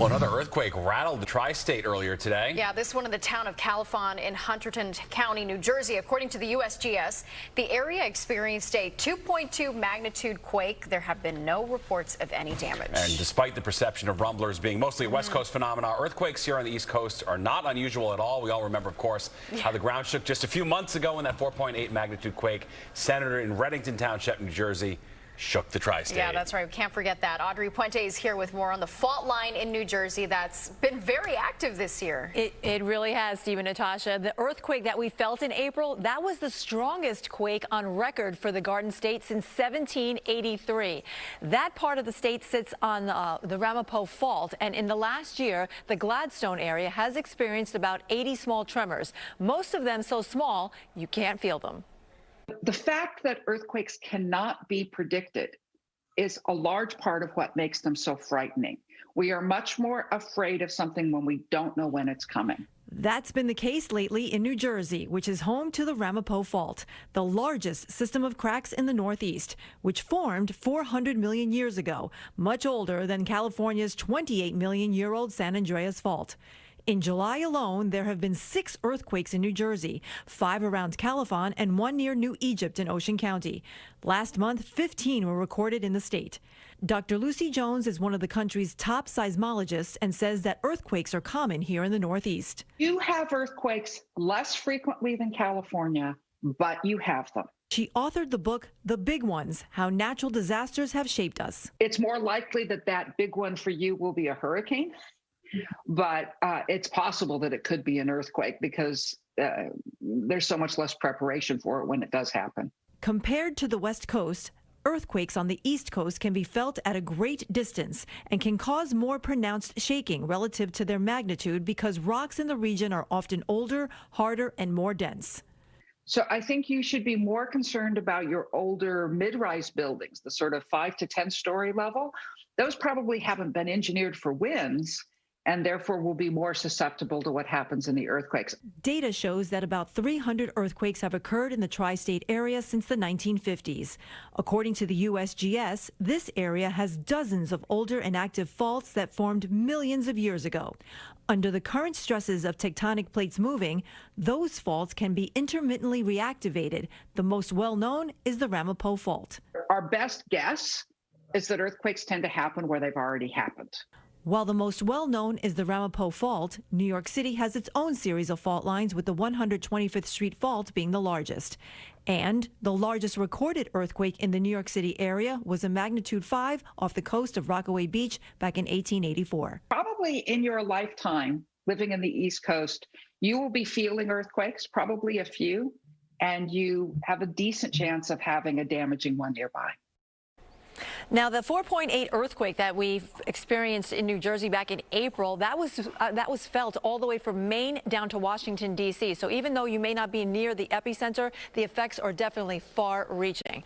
Well, another earthquake rattled the tri-state earlier today. Yeah, this one in the town of Califon in Hunterdon County, New Jersey. According to the USGS, the area experienced a 2.2 magnitude quake. There have been no reports of any damage. And despite the perception of rumblers being mostly a West Coast phenomena, earthquakes here on the East Coast are not unusual at all. We all remember, of course, how the ground shook just a few months ago when that 4.8 magnitude quake centered in Reddington Township, New Jersey, shook the tri-state. Yeah, that's right. We can't forget that. Aubrey Puente is here with more on the fault line in New Jersey that's been very active this year. It really has, Steve and Natasha. The earthquake that we felt in April, that was the strongest quake on record for the Garden State since 1783. That part of the state sits on the Ramapo Fault, and in the last year, the Gladstone area has experienced about 80 small tremors, most of them so small you can't feel them. The fact that earthquakes cannot be predicted is a large part of what makes them so frightening. We are much more afraid of something when we don't know when it's coming. That's been the case lately in New Jersey, which is home to the Ramapo Fault, the largest system of cracks in the Northeast, which formed 400 million years ago, much older than California's 28-million-year-old San Andreas Fault. In July alone, there have been 6 earthquakes in New Jersey, 5 around Califon and 1 near New Egypt in Ocean County. Last month, 15 were recorded in the state. Dr. Lucy Jones is one of the country's top seismologists and says that earthquakes are common here in the Northeast. You have earthquakes less frequently than California, but you have them. She authored the book, The Big Ones, How Natural Disasters Have Shaped Us. It's more likely that that big one for you will be a hurricane. But it's possible that it could be an earthquake because there's so much less preparation for it when it does happen. Compared to the West Coast, earthquakes on the East Coast can be felt at a great distance and can cause more pronounced shaking relative to their magnitude because rocks in the region are often older, harder, and more dense. So I think you should be more concerned about your older mid-rise buildings, the sort of 5 to 10 story level. Those probably haven't been engineered for winds, and therefore will be more susceptible to what happens in the earthquakes. Data shows that about 300 earthquakes have occurred in the tri-state area since the 1950s. According to the USGS, this area has dozens of older and active faults that formed millions of years ago. Under the current stresses of tectonic plates moving, those faults can be intermittently reactivated. The most well-known is the Ramapo Fault. Our best guess is that earthquakes tend to happen where they've already happened. While the most well-known is the Ramapo Fault, New York City has its own series of fault lines, with the 125th Street Fault being the largest. And the largest recorded earthquake in the New York City area was a magnitude 5 off the coast of Rockaway Beach back in 1884. Probably in your lifetime, living in the East Coast, you will be feeling earthquakes, probably a few, and you have a decent chance of having a damaging one nearby. Now, the 4.8 earthquake that we experienced in New Jersey back in April, that was felt all the way from Maine down to Washington, D.C. So even though you may not be near the epicenter, the effects are definitely far-reaching.